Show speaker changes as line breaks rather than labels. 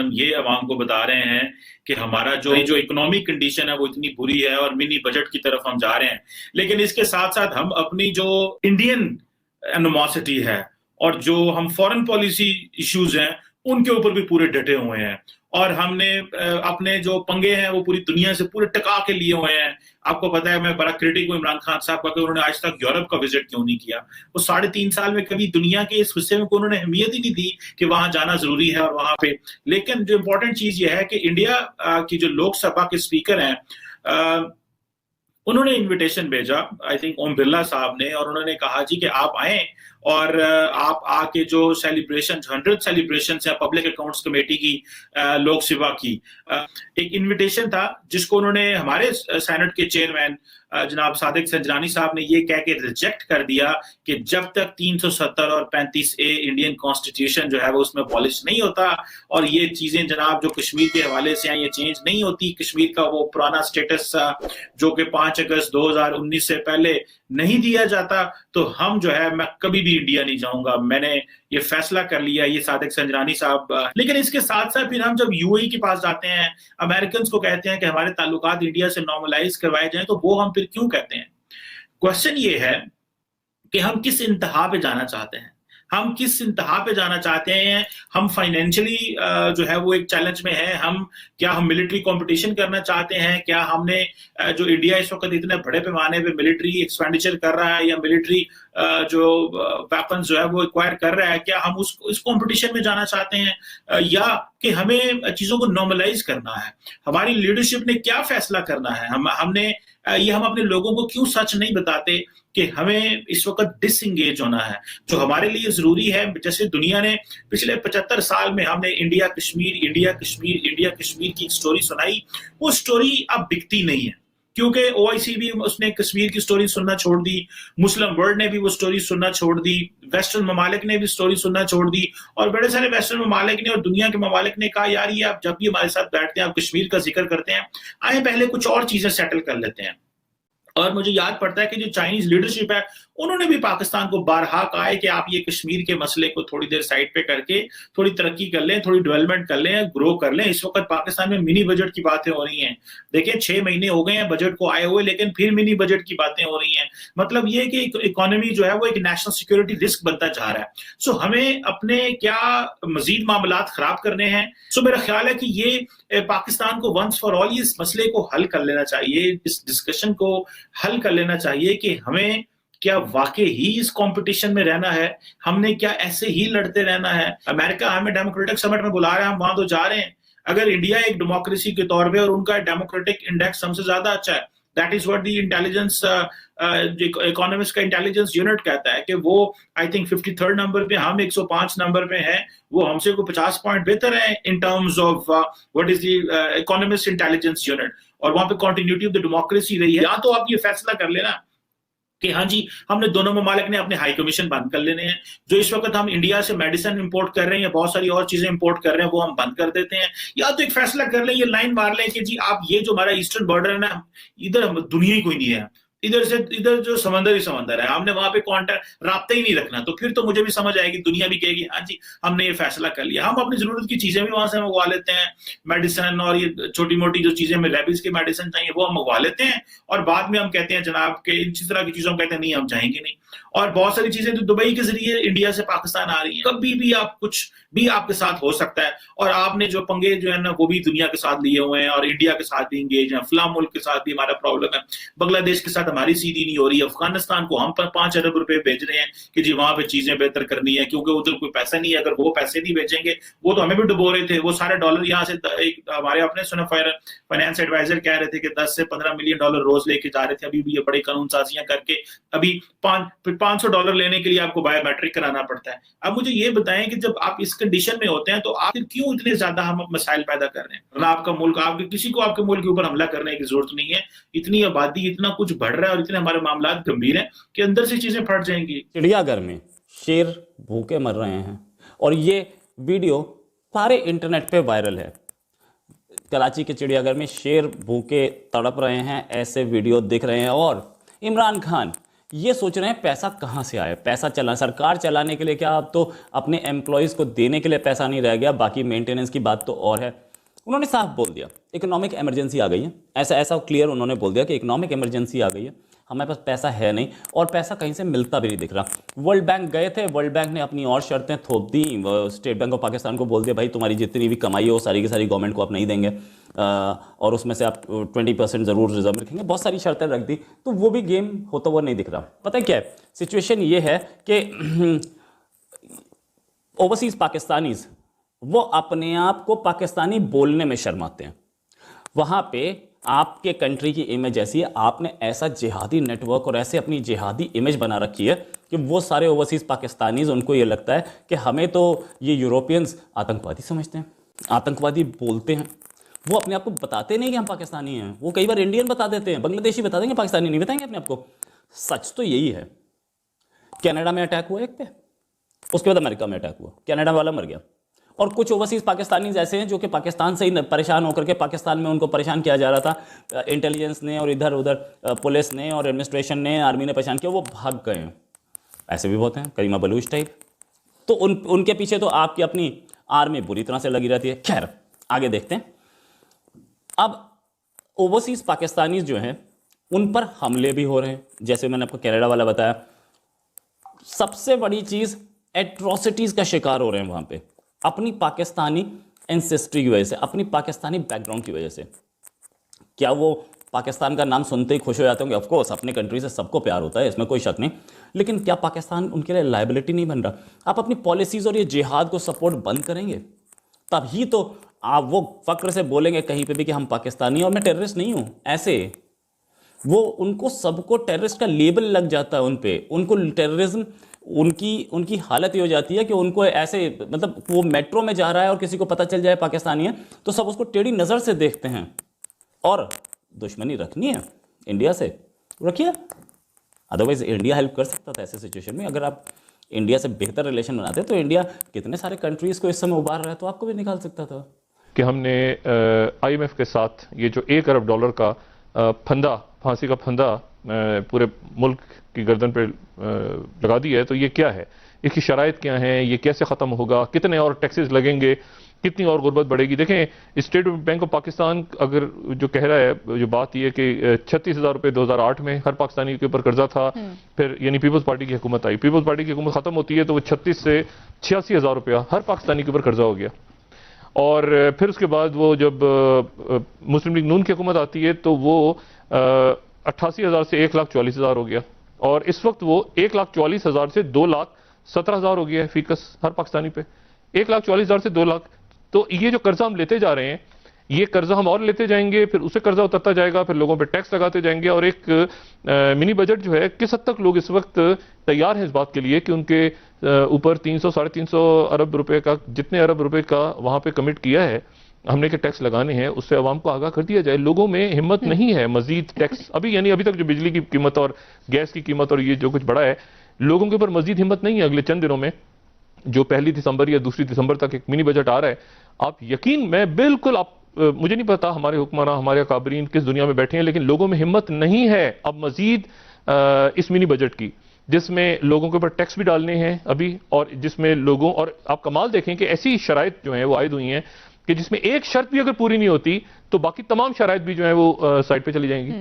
हम ये अवाम को बता रहे हैं कि हमारा जो इकोनॉमिक कंडीशन है वो इतनी बुरी है और मिनी बजट की तरफ हम जा रहे हैं। लेकिन इसके साथ साथ हम अपनी जो इंडियन एनिमोसिटी है और जो हम फॉरेन पॉलिसी इश्यूज हैं उनके ऊपर भी पूरे डटे हुए हैं। और हमने अपने जो पंगे हैं वो पूरी दुनिया से पूरे टका के लिए हुए हैं। आपको पता है, मैं बड़ा क्रिटिक हूँ इमरान खान साहब का कि उन्होंने आज तक यूरोप का विजिट क्यों नहीं किया। वो 3.5 साल में कभी दुनिया के इस हिस्से में को उन्होंने अहमियत ही नहीं दी कि वहां जाना जरूरी है और वहां पे। लेकिन जो इंपॉर्टेंट चीज ये है कि इंडिया की जो लोकसभा के स्पीकर हैं, उन्होंने इनविटेशन भेजा, आई थिंक ओम बिरला साहब ने, और उन्होंने कहा जी कि आप आए और आप आके जो सेलिब्रेशन 100 सेलिब्रेशन है पब्लिक अकाउंट्स कमेटी की लोकसभा की, एक इनविटेशन था जिसको उन्होंने हमारे सेनेट के चेयरमैन जनाब सादिक संजरानी साहब ने ये कह के रिजेक्ट कर दिया कि जब तक 370 और 35A इंडियन कॉन्स्टिट्यूशन जो है वो उसमें पॉलिश नहीं होता और ये चीजें जनाब जो कश्मीर के हवाले से हैं ये चेंज नहीं होती, कश्मीर का वो पुराना स्टेटस जो कि 5 अगस्त 2019 से पहले नहीं दिया जाता, तो हम जो है मैं कभी भी इंडिया नहीं जाऊंगा। मैंने ये फैसला कर लिया, ये सादिक संजरानी साहब। लेकिन इसके साथ साथ फिर हम जब यूएई के पास जाते हैं, अमेरिकन को कहते हैं कि हमारे ताल्लुकात इंडिया से नॉर्मलाइज करवाए जाएं, तो वो हम फिर क्यों कहते हैं? क्वेश्चन ये है कि हम किस इंतहा पे जाना चाहते हैं, हम किस इंतहा पे जाना चाहते हैं। हम फाइनेंशियली जो है वो एक चैलेंज में है, क्या हम मिलिट्री कंपटीशन करना चाहते हैं? क्या हमने जो इंडिया इस वक्त इतने बड़े पैमाने पे मिलिट्री एक्सपेंडिचर कर रहा है या मिलिट्री जो वेपन्स जो है वो एक्वायर कर रहा है, क्या हम इस कंपटीशन में जाना चाहते हैं, या कि हमें चीजों को नॉर्मलाइज करना है? हमारी लीडरशिप ने क्या फैसला करना है? हम अपने लोगों को क्यों सच नहीं बताते कि हमें इस वक्त डिसएंगेज होना है? जो हमारे लिए जरूरी है, जैसे दुनिया ने पिछले 75 साल में हमने India Kashmir India Kashmir India Kashmir की स्टोरी सुनाई, वो स्टोरी अब बिकती नहीं है क्योंकि ओआईसी भी उसने कश्मीर की स्टोरी सुनना छोड़ दी, मुस्लिम वर्ल्ड ने भी वो स्टोरी सुनना छोड़ दी, वेस्टर्न ममालिक ने भी स्टोरी सुनना छोड़ दी, और बड़े सारे वेस्टर्न ममालिक ने और दुनिया के ममालिक ने कहा यार ये आप जब भी हमारे साथ बैठते हैं आप कश्मीर का जिक्र करते हैं, आए पहले कुछ और चीजें सेटल कर लेते हैं। और मुझे याद पड़ता है कि जो चाइनीज लीडरशिप है उन्होंने भी पाकिस्तान को बारहा कहा है कि आप ये कश्मीर के मसले को थोड़ी देर साइड पे करके थोड़ी तरक्की कर लें, थोड़ी डेवलपमेंट कर लें, ग्रो कर लें। इस वक्त पाकिस्तान में मिनी बजट की बातें हो रही हैं। देखिए 6 महीने हो गए हैं बजट को आए हुए, लेकिन फिर मिनी बजट की बातें हो रही हैं। मतलब ये कि इकोनॉमी जो है वो एक नेशनल सिक्योरिटी रिस्क बनता जा रहा है। सो हमें अपने क्या मजीद मामलात खराब करने हैं? सो मेरा ख्याल है कि ये पाकिस्तान को वंस फॉर ऑल इस मसले को हल कर लेना चाहिए, इस डिस्कशन को हल कर लेना चाहिए कि हमें क्या वाकई ही इस कंपटीशन में रहना है, हमने क्या ऐसे ही लड़ते रहना है? अमेरिका हमें डेमोक्रेटिक समिट में बुला रहा है, हम वहां तो जा रहे हैं। अगर इंडिया एक डेमोक्रेसी के तौर पे और उनका डेमोक्रेटिक इंडेक्स हमसे ज्यादा अच्छा है, that is what the intelligence economist का इंटेलिजेंस यूनिट कहता है कि वो आई थिंक 53rd नंबर पे, हम 105 नंबर पे हैं, वो हमसे को 50 पॉइंट बेहतर है in terms of what is the economist intelligence unit. और वहां पे कंटिन्यूटी ऑफ द डेमोक्रेसी रही है। या तो आप ये फैसला कर लेना कि हाँ जी हमने दोनों ममालिक ने अपने हाई कमीशन बंद कर लेने हैं, जो इस वक्त हम इंडिया से मेडिसिन इंपोर्ट कर रहे हैं या बहुत सारी और चीजें इंपोर्ट कर रहे हैं वो हम बंद कर देते हैं। या तो एक फैसला कर लें, ये लाइन मार लें कि जी आप ये जो हमारा ईस्टर्न बॉर्डर है ना, इधर दुनिया ही कोई नहीं है, इधर जो समंदर ही समंदर है, हमने वहां पे कॉन्टैक्ट राब्ता ही नहीं रखना। तो फिर तो मुझे भी समझ आएगी, दुनिया भी कहेगी हाँ जी हमने ये फैसला कर लिया। हम अपनी जरूरत की चीजें भी वहां से मंगवा लेते हैं, मेडिसिन और ये छोटी मोटी जो चीजें हमें रेबीज के मेडिसिन चाहिए वो हम मंगवा लेते हैं, और बाद में हम कहते हैं जनाब के इस तरह की चीजों हम कहते हैं नहीं हम जाएंगे नहीं। और बहुत सारी चीजें तो दुबई के जरिए इंडिया से पाकिस्तान आ रही है, कभी भी आप कुछ भी आपके साथ हो सकता है। और आपने जो पंगे जो है ना वो भी दुनिया के साथ लिए हुए हैं और इंडिया के साथ भी इंगेज हैं, फला मुल्क के साथ भी हमारा प्रॉब्लम है, बांग्लादेश के साथ हमारी सीधी नहीं हो रही, अफगानिस्तान को हम 5 अरब रुपए भेज रहे हैं कि जी वहां पे चीजें बेहतर करनी है क्योंकि उधर कोई पैसा नहीं है। अगर वो पैसे नहीं भेजेंगे, वो तो हमें भी डुबो रहे थे, वो सारे डॉलर यहाँ से हमारे अपने सुना फाइनेंस एडवाइजर कह रहे थे कि 10 से 15 मिलियन डॉलर रोज लेके जा रहे थे। अभी भी ये बड़े कानून साजियां करके अभी $500 लेने के लिए आपको बायोमेट्रिक कराना पड़ता है। अब मुझे ये बताएं कि जब आप इस कंडीशन में होते हैं तो आप क्यों इतने ज्यादा हम मसाइल पैदा कर रहे हैं? आपका मुल्क, आपके किसी को आपके मुल्क के ऊपर हमला करने की जरूरत नहीं है। इतनी आबादी, इतना कुछ बढ़ रहा है और इतने हमारे मामला गंभीर हैं कि अंदर से चीजें फट जाएंगी।
चिड़ियाघर में शेर भूखे मर रहे हैं और ये वीडियो सारे इंटरनेट पे वायरल है। कराची के चिड़ियाघर में शेर भूखे तड़प रहे हैं, ऐसे वीडियो दिख रहे हैं। और इमरान खान ये सोच रहे हैं पैसा कहाँ से आए, पैसा चला सरकार चलाने के लिए क्या, अब तो अपने एम्प्लॉयज़ को देने के लिए पैसा नहीं रह गया, बाकी मेंटेनेंस की बात तो और है। उन्होंने साफ बोल दिया इकोनॉमिक इमरजेंसी आ गई है, ऐसा ऐसा क्लियर उन्होंने बोल दिया कि इकोनॉमिक इमरजेंसी आ गई है, हमारे पास पैसा है नहीं और पैसा कहीं से मिलता भी नहीं दिख रहा। वर्ल्ड बैंक गए थे, वर्ल्ड बैंक ने अपनी और शर्तें थोप दी, स्टेट बैंक ऑफ पाकिस्तान को बोल दिया भाई तुम्हारी जितनी भी कमाई हो सारी की सारी गवर्नमेंट को आप नहीं देंगे, और उसमें से आप 20% ज़रूर रिजर्व रखेंगे, बहुत सारी शर्तें रख दी। तो वो भी गेम होता हुआ नहीं दिख रहा। पता है क्या है सिचुएशन, ये है कि ओवरसीज़ पाकिस्तानीज़ वो अपने आप को पाकिस्तानी बोलने में शर्माते हैं। वहाँ पे आपके कंट्री की इमेज ऐसी है, आपने ऐसा जिहादी नेटवर्क और ऐसे अपनी जिहादी इमेज बना रखी है कि वो सारे ओवरसीज़ पाकिस्तानीज़ उनको ये लगता है कि हमें तो ये यूरोपियंस आतंकवादी समझते हैं, आतंकवादी बोलते हैं। वो अपने आप को बताते नहीं कि हम पाकिस्तानी हैं, वो कई बार इंडियन बता देते हैं, बांग्लादेशी बता देंगे, पाकिस्तानी नहीं बताएंगे अपने आप को। सच तो यही है। कनाडा में अटैक हुआ एक पे, उसके बाद अमेरिका में अटैक हुआ, कनाडा वाला मर गया। और कुछ ओवरसीज़ पाकिस्तानीज़ ऐसे हैं जो कि पाकिस्तान से ही परेशान होकर के, पाकिस्तान में उनको परेशान किया जा रहा था इंटेलिजेंस ने और इधर उधर पुलिस ने और एडमिनिस्ट्रेशन ने, आर्मी ने परेशान किया, वो भाग गए हैं। ऐसे भी बहुत हैं, करीमा बलूच टाइप। तो उनके पीछे तो आपकी अपनी आर्मी बुरी तरह से लगी रहती है। खैर आगे देखते हैं। अब ओवरसीज़ पाकिस्तानीज़ जो हैं उन पर हमले भी हो रहे हैं, जैसे मैंने आपको कनाडा वाला बताया। सबसे बड़ी चीज़ एट्रोसिटीज़ का शिकार हो रहे हैं वहाँ पे, अपनी पाकिस्तानी एंसेस्ट्री की वजह से, अपनी पाकिस्तानी बैकग्राउंड की वजह से। क्या वो पाकिस्तान का नाम सुनते ही खुश हो जाते होंगे? ऑफ कोर्स अपनी कंट्री से सबको प्यार होता है, इसमें कोई शक नहीं, लेकिन क्या पाकिस्तान उनके लिए लायबिलिटी नहीं बन रहा? आप अपनी पॉलिसीज़ और ये जिहाद को सपोर्ट बंद करेंगे तभी तो आप वो फ़क्र से बोलेंगे कहीं पे भी कि हम पाकिस्तानी हैं और मैं टेररिस्ट नहीं हूँ। ऐसे वो उनको सबको टेररिस्ट का लेबल लग जाता है उन पे, उनको टेररिज्म उनकी हालत ये हो जाती है कि उनको ऐसे, मतलब वो मेट्रो में जा रहा है और किसी को पता चल जाए पाकिस्तानी है तो सब उसको टेढ़ी नज़र से देखते हैं। और दुश्मनी रखनी है इंडिया से रखिए, अदरवाइज इंडिया हेल्प कर सकता था ऐसे सिचुएशन में। अगर आप इंडिया से बेहतर रिलेशन बनाते तो इंडिया कितने सारे कंट्रीज़ को इस समय उबार रहा है, तो आपको भी निकाल सकता था।
कि हमने IMF के साथ ये जो $1 अरब का फंदा, फांसी का फंदा पूरे मुल्क की गर्दन पे लगा दी है, तो ये क्या है, इसकी शराइत क्या हैं, ये कैसे ख़त्म होगा, कितने और टैक्सेस लगेंगे, कितनी और गुर्बत बढ़ेगी। देखें स्टेट बैंक ऑफ पाकिस्तान अगर जो कह रहा है, जो बात ये कि 36,000 रुपये 2008 में हर पाकिस्तानी के ऊपर कर्जा था, फिर यानी पीपल्स पार्टी की हुकूमत आई, पीपल्स पार्टी की हुकूमत ख़त्म होती है तो वो 36 से 86,000 रुपया हर पाकिस्तानी के ऊपर कर्जा हो गया। और फिर उसके बाद वो जब मुस्लिम लीग नून की हुकूमत आती है तो वो 88,000 से 1,44,000 हो गया, और इस वक्त वो 1,44,000 से 2,17,000 हो गया है फीकस हर पाकिस्तानी पे। 1,44,000 से 2 लाख। तो ये जो कर्जा हम लेते जा रहे हैं, ये कर्जा हम और लेते जाएंगे, फिर उसे कर्जा उतरता जाएगा, फिर लोगों पे टैक्स लगाते जाएंगे। और एक मिनी बजट जो है, किस हद तक लोग इस वक्त तैयार हैं इस बात के लिए कि उनके ऊपर 300 साढ़े 300 अरब रुपए का, जितने अरब रुपए का वहां पे कमिट किया है हमने के टैक्स लगाने हैं, उससे अवाम को आगाह कर दिया जाए। लोगों में हिम्मत नहीं है मजीद टैक्स, अभी यानी अभी तक जो बिजली की कीमत और गैस की कीमत और ये जो कुछ बढ़ा है, लोगों के ऊपर मजीद हिम्मत नहीं है। अगले चंद दिनों में जो 1 दिसंबर या 2 दिसंबर तक एक मिनी बजट आ रहा है, आप यकीन, मैं बिल्कुल, आप मुझे नहीं पता हमारे हुक्मरान, हमारे अकाबरीन किस दुनिया में बैठे हैं, लेकिन लोगों में हिम्मत नहीं है अब मजीद इस मिनी बजट की, जिसमें लोगों के ऊपर टैक्स भी डालने हैं अभी, और जिसमें लोगों, और आप कमाल देखें कि ऐसी शराइत जो है वो आयद हुई हैं कि जिसमें एक शर्त भी अगर पूरी नहीं होती तो बाकी तमाम शराइत भी जो है वो साइड पे चली जाएंगी।